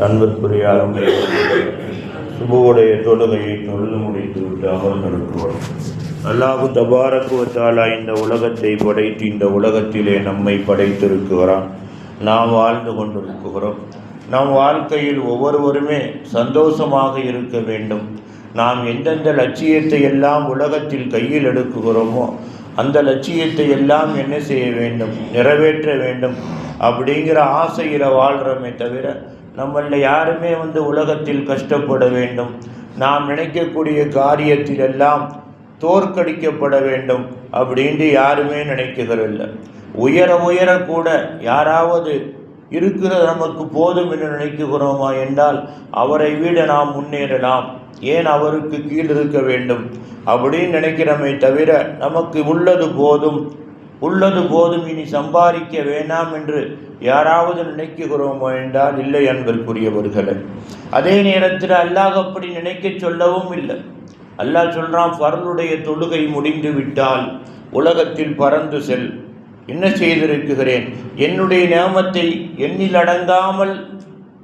அன்பிற்குரிய அருமை சுபுவுடைய தொழுகையை தொழுது முடித்துவிட்டு அமர்ந்திருக்கிறோம். அல்லாஹு தபாரக் வ தஆலா இந்த உலகத்தை படைத்து இந்த உலகத்திலே நம்மை படைத்திருக்கிறான். நாம் வாழ்ந்து கொண்டிருக்கிறோம். நம் வாழ்க்கையில் ஒவ்வொருவருமே சந்தோஷமாக இருக்க வேண்டும். நாம் எந்தெந்த லட்சியத்தை எல்லாம் உலகத்தில் கையில் எடுக்குகிறோமோ அந்த லட்சியத்தை எல்லாம் என்ன செய்ய வேண்டும், நிறைவேற்ற வேண்டும் அப்படிங்கிற ஆசையில் வாழ்கிறோமே தவிர நம்மள யாருமே உலகத்தில் கஷ்டப்பட வேண்டும், நாம் நினைக்கக்கூடிய காரியத்தில் எல்லாம் தோற்கடிக்கப்பட வேண்டும் அப்படின்ட்டு யாருமே நினைக்கிறதில்லை. உயர உயர கூட யாராவது இருக்கிற நமக்கு போதும் என்று நினைக்கிறோமா என்றால் அவரை விட நாம் முன்னேறலாம், ஏன் அவருக்கு கீழ் இருக்க வேண்டும் அப்படின்னு நினைக்கிறோமே தவிர நமக்கு உள்ளது போதும் இனி சம்பாதிக்க வேண்டாம் என்று யாராவது நினைக்கிறோமோ என்றால் இல்லை அன்பிற்குரியவர்களே. அதே நேரத்தில் அல்லாஹ் அப்படி நினைக்க சொல்லவும் இல்லை. அல்லாஹ் சொல்கிறான், ஃபர்லுடைய தொழுகை முடிந்து விட்டால் உலகத்தில் பறந்து செல், என்ன செய்திருக்கிறேன், என்னுடைய நியமத்தை எண்ணில் அடங்காமல்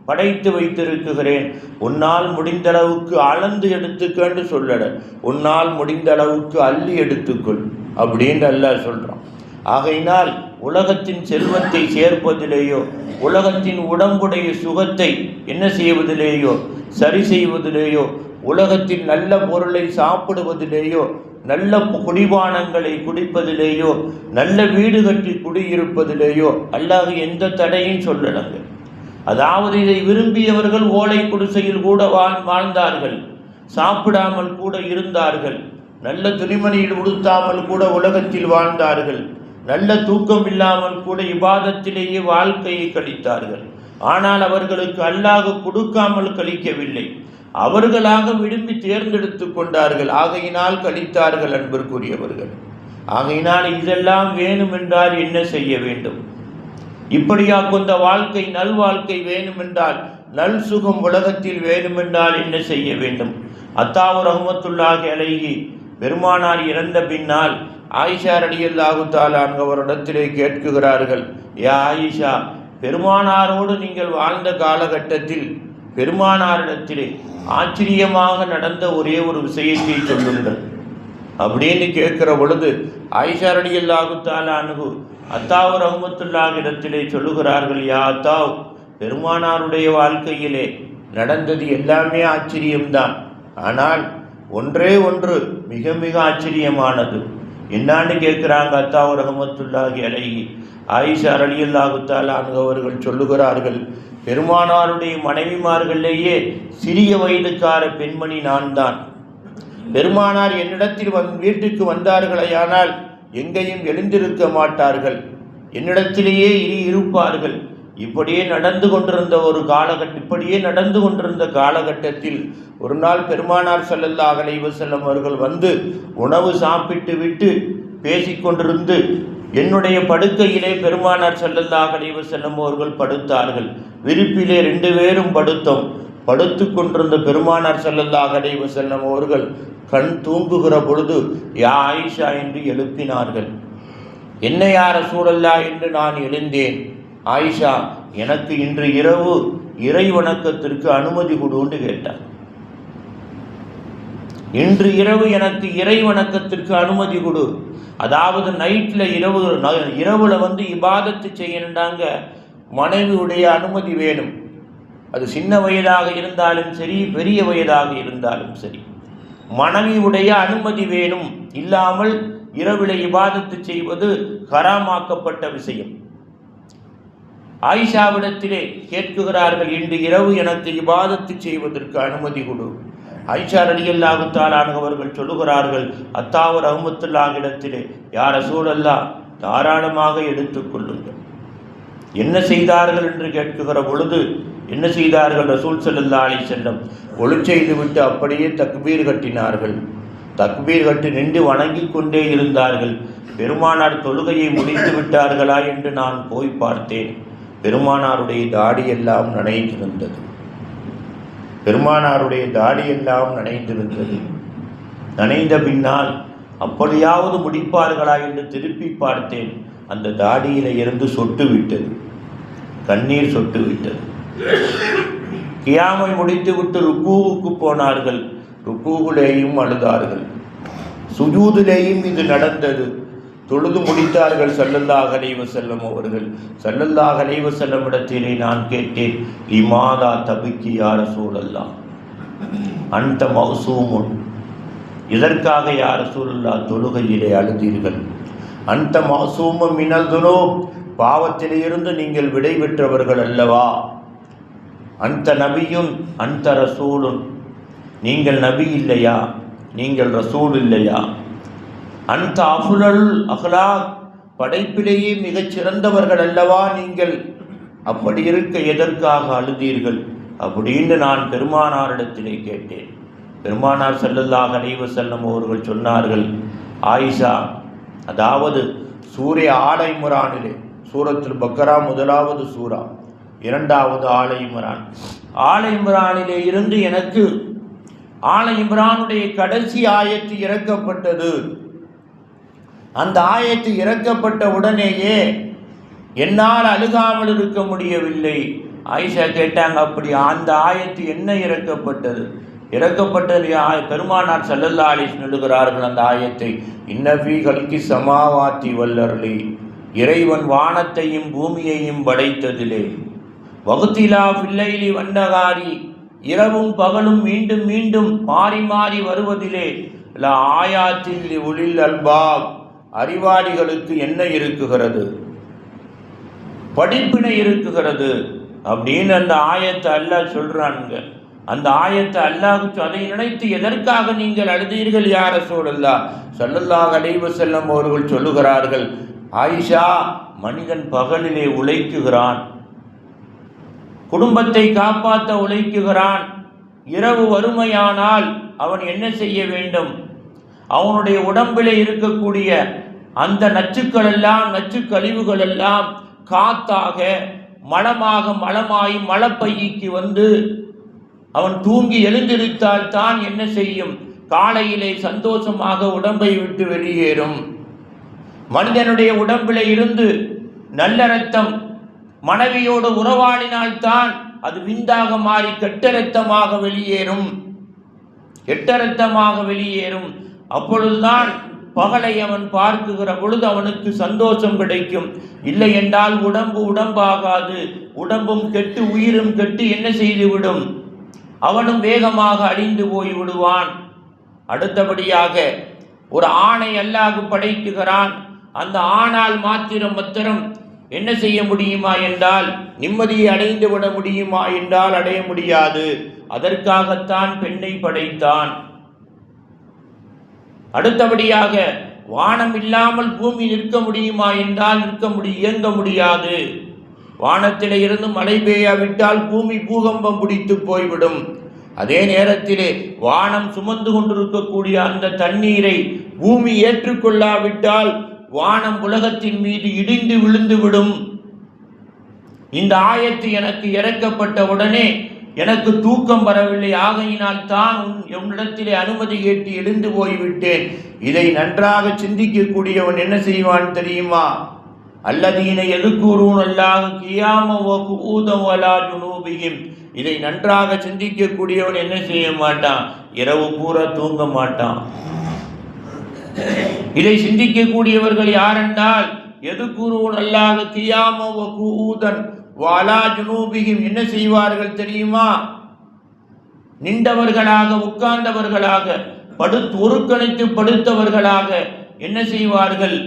படைத்து வைத்திருக்கிறேன், உன்னால் முடிந்த அளவுக்கு அளந்து எடுத்துக்கன்னு சொல்லல, உன்னால் முடிந்த அளவுக்கு அள்ளி எடுத்துக்கொள் அப்படின்னு அல்லாஹ் சொல்கிறான். ஆகையினால் உலகத்தின் செல்வத்தை சேர்ப்பதிலேயோ உலகத்தின் உடம்புடைய சுகத்தை என்ன செய்வதிலேயோ சரி செய்வதிலேயோ உலகத்தின் நல்ல பொருளை சாப்பிடுவதிலேயோ நல்ல குடிபானங்களை குடிப்பதிலேயோ நல்ல வீடு கட்டி குடியிருப்பதிலேயோ அல்லாஹ் எந்த தடையும் சொல்லலங்க. அதாவது இதை விரும்பியவர்கள் ஓலை குடிசையில் கூட வாழ்ந்தார்கள், சாப்பிடாமல் கூட இருந்தார்கள், நல்ல துணிமணியில் உடுத்தாமல் கூட உலகத்தில் வாழ்ந்தார்கள், நல்ல தூக்கம் இல்லாமல் கூட இபாதத்திலேயே வாழ்க்கையை கழித்தார்கள். ஆனால் அவர்களுக்கு அல்லாஹ் கொடுக்காமல் கழிக்கவில்லை, அவர்களாக விரும்பி தேர்ந்தெடுத்து கொண்டார்கள், ஆகையினால் கழித்தார்கள் அன்பிற்குரியவர்கள். ஆகையினால் இதெல்லாம் வேணுமென்றால் என்ன செய்ய வேண்டும், இப்படியா கொண்ட வாழ்க்கை நல்வாழ்க்கை வேணுமென்றால் நல் சுகம் உலகத்தில் வேணுமென்றால் என்ன செய்ய வேண்டும். அத்தாவு ரஹ்மத்துல்லாஹி அலைஹி பெருமானார் இறந்த பின்னால் ஆயிஷா ரலியல்லாஹு தஆலா அவரிடத்திலே கேட்குகிறார்கள், யா ஆயிஷா, பெருமானாரோடு நீங்கள் வாழ்ந்த காலகட்டத்தில் பெருமானாரிடத்திலே ஆச்சரியமாக நடந்த ஒரே ஒரு விஷயத்தை சொல்லுங்கள் அப்படின்னு கேட்கிற பொழுது ஆயிஷா ரலியல்லாஹு தஆலா அத்தாவு ரஹ்மத்துல்லாஹி இடத்திலே சொல்லுகிறார்கள், யா அத்தாவ், பெருமானாருடைய வாழ்க்கையிலே நடந்தது எல்லாமே ஆச்சரியம்தான், ஆனால் ஒன்றே ஒன்று மிக மிக ஆச்சரியமானது. என்னான்னு கேட்குறாங்க அத்தாவு ரஹ்மத்துல்லாஹி அலைஹி. ஆயிஷா ரலியல்லாஹு தஆலா அவர்கள் சொல்லுகிறார்கள், பெருமானாருடைய மனைவிமார்களிலேயே சிறிய வயதுக்கார பெண்மணி நான் தான். பெருமானார் என்னிடத்தில் வீட்டுக்கு வந்தார்களேயானால் எங்கேயும் எழுந்திருக்க மாட்டார்கள், என்னிடத்திலேயே இருப்பார்கள். இப்படியே நடந்து கொண்டிருந்த காலகட்டத்தில் ஒரு நாள் பெருமானார் ஸல்லல்லாஹு அலைஹி வஸல்லம் அவர்கள் உணவு சாப்பிட்டு விட்டு பேசிக்கொண்டிருந்து என்னுடைய படுக்கையிலே பெருமானார் ஸல்லல்லாஹு அலைஹி வஸல்லம் அவர்கள் படுத்தார்கள். விரிப்பிலே 2 பேரும் படுத்து கொண்டிருந்த பெருமானார் ஸல்லல்லாஹு அலைஹி வஸல்லம் அவர்கள் கண் தூங்குகிற பொழுது யா ஆயிஷா என்று எழுப்பினார்கள். என்ன யா ரசூலல்லாஹ் என்று நான் எழுந்தேன். ஆயிஷா, எனக்கு இன்று இரவு இறை வணக்கத்திற்கு அனுமதி கொடுன்னு கேட்டார். இன்று இரவு எனக்கு இறை வணக்கத்திற்கு அனுமதி கொடு. அதாவது நைட்டில் இரவுல இபாதத்து செய்யணுண்டாங்க, மனைவியுடைய அனுமதி வேணும். அது சின்ன வயதாக இருந்தாலும் சரி, பெரிய வயதாக இருந்தாலும் சரி, மனைவியுடைய அனுமதி வேணும். இல்லாமல் இரவில் இபாதத்து செய்வது ஹராமாக்கப்பட்ட விஷயம். ஆயிஷாவிடத்திலே கேட்குகிறார்கள், இன்று இரவு எனக்கு இபாதத்து செய்வதற்கு அனுமதி கொடு. ஆயிஷா ரலியல்லாஹு தஆலா அவர்கள் சொல்லுகிறார்கள், அத்தாவு ரஹ்மத்துல்லாஹி இடத்திலே, யா ரசூலல்லாஹ், தாராளமாக எடுத்துக்கொள்ளுங்கள். என்ன செய்தார்கள் என்று கேட்குகிற பொழுது என்ன செய்தார்கள், ரசூல் ஸல்லல்லாஹு அலைஹி வஸல்லம் ஒளி செய்து விட்டு அப்படியே தக்பீர் கட்டினார்கள். தக்பீர் கட்டி நின்று வணங்கி கொண்டே இருந்தார்கள். பெருமானார் தொழுகையை முடித்து விட்டார்களா என்று நான் போய் பார்த்தேன். பெருமானாருடைய தாடியெல்லாம் நனைந்திருந்தது. நனைந்த பின்னால் அப்படியாவது முடிப்பார்களா என்று திருப்பி பார்த்தேன். அந்த தாடியில இருந்து சொட்டு விட்டது, கண்ணீர் சொட்டு விட்டது. கியாமை முடித்துவிட்டு ருக்கூவுக்கு போனார்கள். ருக்கூவிலேயும் அழுதார்கள். சுஜூதிலேயும் இது நடந்தது. தொழுது முடித்தார்கள் ஸல்லல்லாஹு அலைஹி வஸல்லம் அவர்கள். ஸல்லல்லாஹு அலைஹி வஸல்லம் இடத்திலே நான் கேட்டேன், லிமாதா தபிக்கி யா ரசூலல்லாஹ் அன்த மௌசூமுன், இதற்காக யா ரசூலல்லாஹ் தொழுகையிலே அழுதீர்கள்? அன்த மௌசூமும் மினல் துனூப், பாவத்திலே இருந்து நீங்கள் விடை பெற்றவர்கள் அல்லவா? அந்த நபியுன் அந்த ரசூலுன், நீங்கள் நபி இல்லையா, நீங்கள் ரசூல் இல்லையா? அந்த அஃலல் அஹ்லாக், படைப்பிலேயே மிகச் சிறந்தவர்கள் அல்லவா நீங்கள்? அப்படி இருக்க எதற்காக அழுதீர்கள் அப்படின்னு நான் பெருமானாரிடத்திலே கேட்டேன். பெருமானார் ஸல்லல்லாஹு அலைஹி வஸல்லம் அவர்கள் சொன்னார்கள், ஆயிஷா, அதாவது சூரே ஆல இம்ரானிலே, சூரத்துல் பக்கரா முதலாவது சூரா, இரண்டாவது ஆல இம்ரான். ஆல இம்ரானிலே இருந்து எனக்கு ஆல இம்ரானுடைய கடைசி ஆயத்து இறக்கப்பட்டது. அந்த ஆயத்து இறக்கப்பட்ட உடனேயே என்னால் அழுகாமல் இருக்க முடியவில்லை. ஆயிஷா கேட்டாங்க, அப்படி அந்த ஆயத்து என்ன இறக்கப்பட்டது? இறக்கப்பட்டது பெருமானார் ஸல்லல்லாஹு அலைஹி வஸல்லம் எழுதுகிறார்கள் அந்த ஆயத்தை, இன்னஃபீ கல்கி சமாவாத்தி வல்லர்லி, இறைவன் வானத்தையும் பூமியையும் படைத்ததிலே, வகுத்திலா ஃபில்லைலி வன்னகாரி, இரவும் பகலும் மீண்டும் மீண்டும் மாறி மாறி வருவதிலே, ல ஆயாத்தில் உலில் அல்பாப், அறிவாளிகளுக்கு என்ன இருக்குகிறது, படிப்பினை இருக்குகிறது அப்படின்னு அந்த ஆயத்தை அல்லாஹ் சொல்றாங்க. அந்த ஆயத்தை அல்லாஹ் அதை நினைத்து எதற்காக நீங்கள் அழுதீர்கள் யா ரசூலல்லாஹ்? ஸல்லல்லாஹு அலைஹி வஸல்லம் அவர்கள் சொல்லுகிறார்கள், ஆயிஷா, மனிதன் பகலிலே உழைக்குகிறான், குடும்பத்தை காப்பாற்ற உழைக்குகிறான். இரவு வறுமையானால் அவன் என்ன செய்ய வேண்டும்? அவனுடைய உடம்பிலே இருக்கக்கூடிய அந்த நச்சுக்கள் எல்லாம், நச்சு கழிவுகள் எல்லாம் காத்தாக மலமாகி மலப்பைக்கு வந்து அவன் தூங்கி எழுந்திருத்தால் தான் என்ன செய்யும்? காலையிலே சந்தோஷமாக உடம்பை விட்டு வெளியேறும். மனிதனுடைய உடம்பிலே இருந்து நல்ல இரத்தம் மனைவியோடு உறவாடினால்தான் அது விந்தாக மாறி கெட்ட இரத்தமாக வெளியேறும், கெட்ட இரத்தமாக வெளியேறும். அப்பொழுதுதான் பகலை அவன் பார்க்குகிற பொழுது அவனுக்கு சந்தோஷம் கிடைக்கும். இல்லை என்றால் உடம்பு உடம்பாகாது, உடம்பும் கெட்டு உயிரும் கெட்டு என்ன செய்துவிடும்? அவனும் வேகமாக அழிந்து போய் விடுவான். அடுத்தபடியாக ஒரு ஆணை அல்லாஹ் படைக்குகிறான். அந்த ஆணால் மாத்திரம் என்ன செய்ய முடியுமா என்றால், நிம்மதியை அடைந்து விட முடியுமா என்றால் அடைய முடியாது. அதற்காகத்தான் பெண்ணை படைத்தான். அடுத்தபடியாக வானம் இல்லாமல் பூமி நிற்க முடியுமா என்றால் இயங்க முடியாது. வானத்திலே இருந்து மழை பெய்யாவிட்டால் பூமி பூகம்பம் பிடித்து போய்விடும். அதே நேரத்திலே வானம் சுமந்து கொண்டிருக்கக்கூடிய அந்த தண்ணீரை பூமி ஏற்றுக்கொள்ளாவிட்டால் வானம் உலகத்தின் மீது இடிந்து விழுந்துவிடும். இந்த ஆயத்து எனக்கு இறக்கப்பட்ட உடனே எனக்கு தூக்கம் வரவில்லை. ஆகையினால் தான் உன்னிடத்திலே அனுமதி கேட்டு எழுந்து போய்விட்டேன். இதை நன்றாக சிந்திக்கக்கூடியவன் என்ன செய்வான் தெரியுமா? அல்லதீன எதுக்கூறும் அல்லாஹ் கியாம வகுஊதம் வலா ஜுனூபிஹிம். இதை நன்றாக சிந்திக்கக்கூடியவன் என்ன செய்ய மாட்டான்? இரவு பூரா தூங்க மாட்டான். இதை சிந்திக்கக்கூடியவர்கள் யாரென்றால், எதுக்கூறும் அல்லாஹ் கியாம வகுஊதன் வலா ஜுனூபிஹிம். என்ன செய்வார்கள் தெரியுமா? நின்றவர்களாக, உட்கார்ந்தவர்களாக, ஒருக்கணித்து படுத்தவர்களாக என்ன செய்வார்கள்?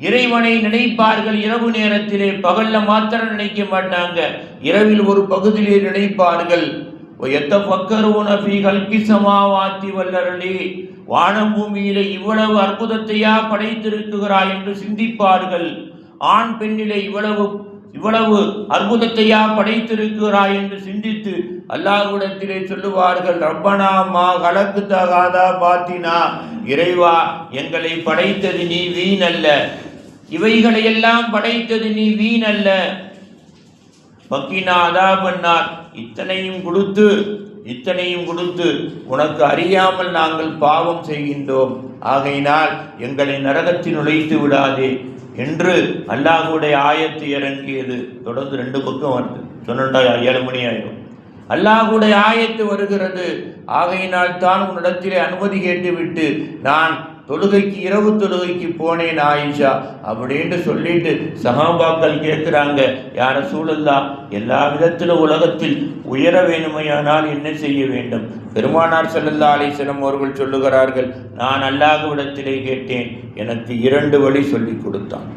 இறைவனை நினைப்பார்கள். இரவு நேரத்திலே, பகல்ல மாத்திரம் நினைக்க மாட்டாங்க, இரவில் ஒரு பகுதியிலே நினைப்பார்கள். வானம் பூமியிலே இவ்வளவு அற்புதத்தையா படைத்திருக்கிறாய் என்று சிந்திப்பார்கள். ஆண் பெண்ணிலே இவ்வளவு அற்புதத்தையா படைத்திருக்கிறாய் என்று சிந்தித்து அல்லாஹ்விடத்திலே சொல்லுவார்கள், ரப்பனா மா கலக்குத ஹாதா பாத்தினா, இறைவா, எங்களை படைத்தது நீ வீணல்ல, இவைகளையெல்லாம் படைத்தது நீ வீணல்ல. பக்கினா அதாபன்னார், இத்தனையும் கொடுத்து உனக்கு அறியாமல் நாங்கள் பாவம் செய்கின்றோம். ஆகையினால் எங்களை நரகத்தில் நுழைத்து விடாதே என்று அல்லாஹ்வுடைய ஆயத்து இறங்கியது. தொடர்ந்து 2 பக்கம் வருது. சொன்னா 7 மணி ஆயிடும். அல்லாஹ்வுடைய ஆயத்து வருகிறது. ஆகையினால் தான் உன்னிடத்திலே அனுமதி கேட்டுவிட்டு நான் தொழுகைக்கு இரவு தொழுகைக்கு போனேன் ஆயிஷா அப்படின்னு சொல்லிட்டு சஹாபாக்கள் கேட்குறாங்க, யா ரசூலல்லாஹ், எல்லா விதத்திலும் உலகத்தில் உயர வேணுமையானால் என்ன செய்ய வேண்டும்? பெருமானார் ஸல்லல்லாஹு அலைஹி வஸல்லம் அவர்கள் சொல்லுகிறார்கள், நான் அல்லாஹ்விடத்திலே கேட்டேன், எனக்கு 2 வழி சொல்லி கொடுத்தான்.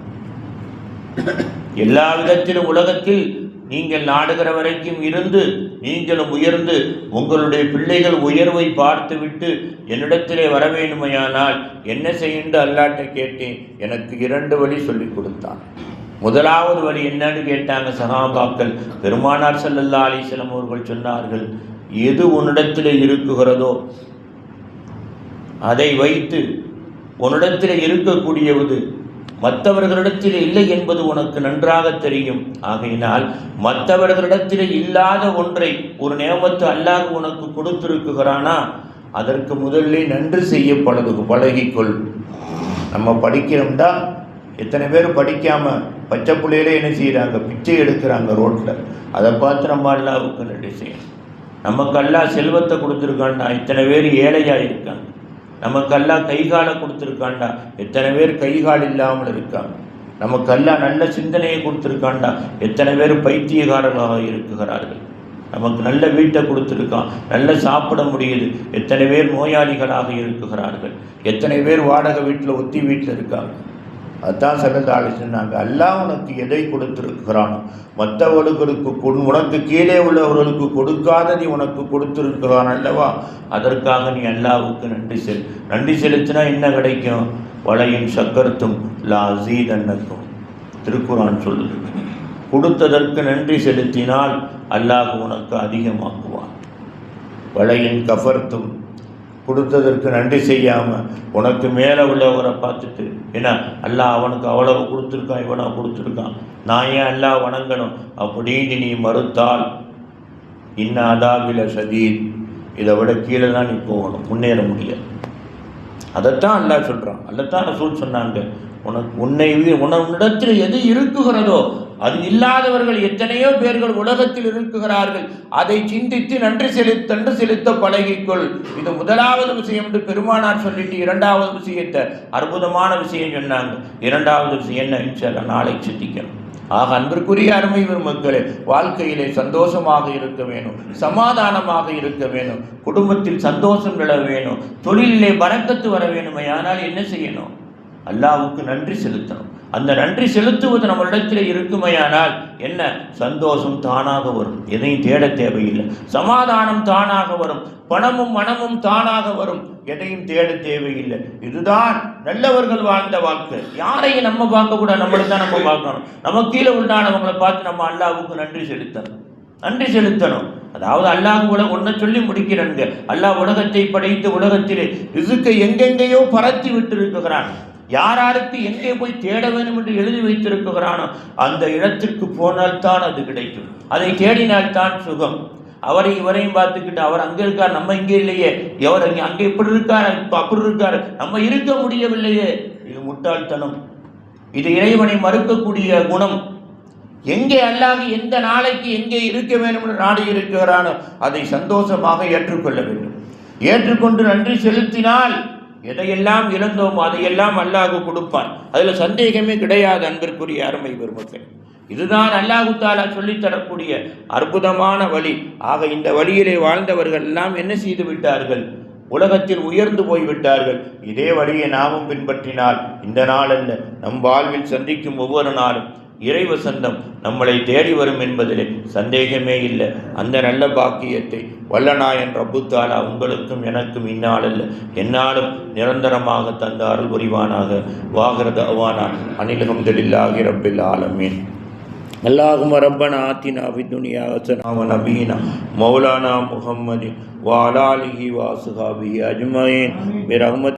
எல்லா விதத்திலும் உலகத்தில் நீங்கள் நாடுகிற வரைக்கும் இருந்து நீங்களும் உயர்ந்து உங்களுடைய பிள்ளைகள் உயர்வை பார்த்துவிட்டு என்னிடத்திலே வர வேண்டுமையானால் என்ன செய்யுண்டு அல்லாட்ட கேட்டேன், எனக்கு 2 வழி சொல்லி கொடுத்தான். முதலாவது வழி என்னன்னு கேட்டாங்க சஹாபாக்கள். பெருமானார் ஸல்லல்லாஹு அலைஹி வஸல்லம் அவர்கள் சொன்னார்கள், எது உன்னிடத்தில் இருக்குகிறதோ அதை வைத்து உன்னிடத்தில் இருக்கக்கூடியது மற்றவர்களிடத்தில் இல்லை என்பது உனக்கு நன்றாக தெரியும். ஆகையினால் மற்றவர்களிடத்தில் இல்லாத ஒன்றை ஒரு நேமத்து அல்லாஹ் உனக்கு கொடுத்திருக்குகிறானா, அதற்கு முதலில் நன்றி செய்ய பழகிக்கொள். நம்ம படிக்கிறோம்டா, எத்தனை பேர் படிக்காமல் பச்சை பிள்ளையிலே என்ன செய்கிறாங்க, பிச்சை எடுக்கிறாங்க ரோட்டில். அதை பார்த்து நம்ம அல்லாஹ்வுக்கு நன்றி செய்யணும். நமக்கு அல்லாஹ் செல்வத்தை கொடுத்துருக்காண்டா, இத்தனை பேர் ஏழையாக இருக்காங்க. நமக்கு அல்லாஹ் கைகாலை கொடுத்துருக்காண்டா, எத்தனை பேர் கைகால் இல்லாமல் இருக்காங்க. நமக்கு அல்லாஹ் நல்ல சிந்தனையை கொடுத்துருக்காண்டா, எத்தனை பேர் பைத்தியகாரர்களாக இருக்குகிறார்கள். நமக்கு நல்ல வீட்டை கொடுத்துருக்கான், நல்ல சாப்பிட முடியுது, எத்தனை பேர் நோயாளிகளாக இருக்குகிறார்கள். எத்தனை பேர் வாடகை வீட்டில் ஒத்தி வீட்டில் இருக்காங்க. அதுதான் ஸல்லல்லாஹு சொன்னாங்க, அல்லாஹ் உனக்கு எதை கொடுத்திருக்கிறானோ மற்றவர்களுக்கு உனக்கு கீழே உள்ளவர்களுக்கு கொடுக்காததை உனக்கு கொடுத்திருக்கிறான் அல்லவா, அதற்காக நீ அல்லாஹ்வுக்கு நன்றி செலுத்தினா என்ன கிடைக்கும்? வளையின் சக்கர்த்தும் லா அஸீதன்னக்கும். திருக்குர்ஆன் சொல்லுது, கொடுத்ததற்கு நன்றி செலுத்தினால் அல்லாஹ் உனக்கு அதிகமாக்குவான். வளையின் கஃபர்த்தும், கொடுத்ததற்கு நன்றி செய்யாமல் உனக்கு மேலே உள்ளவரை பார்த்துட்டு, ஏன்னா அல்லாஹ் அவனுக்கு அவ்வளவு கொடுத்துருக்கான், இவனை கொடுத்துருக்கான், நான் ஏன் அல்லாஹ் வணங்கணும் அப்படின்னு நீ மறுத்தால் இன்ன அதாபில ஷதீத், இதை விட கீழே தான் நீ போகணும், முன்னேற முடியாது. அதைத்தான் அல்லாஹ் சொல்கிறான். அதைத்தான் ரசூல் சொன்னாங்க, உன்னிடத்தில் எது இருக்குகிறதோ அது இல்லாதவர்கள் எத்தனையோ பேர்கள் உலகத்தில் இருக்குகிறார்கள், அதை சிந்தித்து நன்றி செலுத்த பழகிக்கொள். இது முதலாவது விஷயம் என்று பெருமானார் சொல்லிட்டு இரண்டாவது விஷயத்தை அற்புதமான விஷயம் சொன்னாங்க. இரண்டாவது விஷயம் என்ன, இன்ஷால்லா நாளை சிந்திக்கணும். ஆக அன்பிற்குரிய அருமை மக்களே, வாழ்க்கையிலே சந்தோஷமாக இருக்க வேணும், சமாதானமாக இருக்க வேணும், குடும்பத்தில் சந்தோஷம் விழ வேணும், தொழிலிலே பரக்கத்து வர வேணுமே. ஆனால் என்ன செய்யணும்? அல்லாஹ்வுக்கு நன்றி செலுத்தணும். அந்த நன்றி செலுத்துவது நம்மளிடத்தில் இருக்குமையானால் என்ன, சந்தோஷம் தானாக வரும், எதையும் தேட தேவையில்லை. சமாதானம் தானாக வரும், பணமும் மனமும் தானாக வரும், எதையும் தேட தேவையில்லை. இதுதான் நல்லவர்கள் வாழ்ந்த வாழ்க்கை. யாரையும் நம்ம பார்க்கக்கூடாது, நம்மளை தான் நம்ம பார்க்கணும். நம்ம கீழே உள்ளானவங்களை பார்த்து நம்ம அல்லாஹ்வுக்கு நன்றி செலுத்தணும். அதாவது அல்லாஹ் ஒன்றை சொல்லி முடிக்கிறேங்க, அல்லாஹ் உலகத்தை படைத்து உலகத்திலே ரிசுக்கை எங்கெங்கேயோ பரத்தி விட்டு இருக்குகிறான். யாருக்கு எங்கே போய் தேட வேண்டும் என்று எழுதி வைத்திருக்கிறானோ அந்த இடத்திற்கு போனால்தான் அது கிடைக்கும். அதை தேடினால்தான் சுகம். அவரை இவரையும் பார்த்துக்கிட்டு அவர் அங்கே இருக்கார், நம்ம இங்கே இல்லையே, எவர் அங்கே இப்படி இருக்கார், இப்போ அப்படி இருக்கார், நம்ம இருக்க முடியவில்லையே, இது முட்டாள்தனம். இது இறைவனை மறுக்கக்கூடிய குணம். எங்கே அல்லாஹ் எந்த நாளைக்கு எங்கே இருக்க வேண்டும் என்று நாடி இருக்கிறானோ அதை சந்தோஷமாக ஏற்றுக்கொள்ள வேண்டும். ஏற்றுக்கொண்டு நன்றி செலுத்தினால் எதையெல்லாம் இழந்தோமோ அதையெல்லாம் அல்லாஹ் கொடுப்பான். அதில் சந்தேகமே கிடையாது. அன்பிற்குரிய அருமை பெருமக்கள், இதுதான் அல்லாஹ் தஆலா சொல்லித்தரக்கூடிய அற்புதமான வழி. ஆக இந்த வழியிலே வாழ்ந்தவர்கள் எல்லாம் என்ன செய்து விட்டார்கள்? உலகத்தில் உயர்ந்து போய்விட்டார்கள். இதே வழியை நாமும் பின்பற்றினால் இந்த நாளல்ல, நம் வாழ்வில் சந்திக்கும் ஒவ்வொரு நாளும் இறைவசந்தம் நம்மளை தேடி வரும் என்பதிலே சந்தேகமே இல்லை. அந்த நல்ல பாக்கியத்தை வல்லநாயன் ரப்பு தஆலா உங்களுக்கும் எனக்கும் இந்நாளல்ல எந்நாளும் நிரந்தரமாக தந்த அருள் புரிவானாக. வாகிர தஅவானா அனில் ஹம்துலில்லாஹி ரப்பில் ஆலமீன். அல்லாஹும்ம ரப்பனா ஆத்தினா ஃபித் துன்யா ஹஸனா வ நபியினா மௌலானா முஹம்மதின் வ அலா ஆலிஹி வ அஸ்ஹாபிஹி அஜ்மஈன் பிரஹ்மத்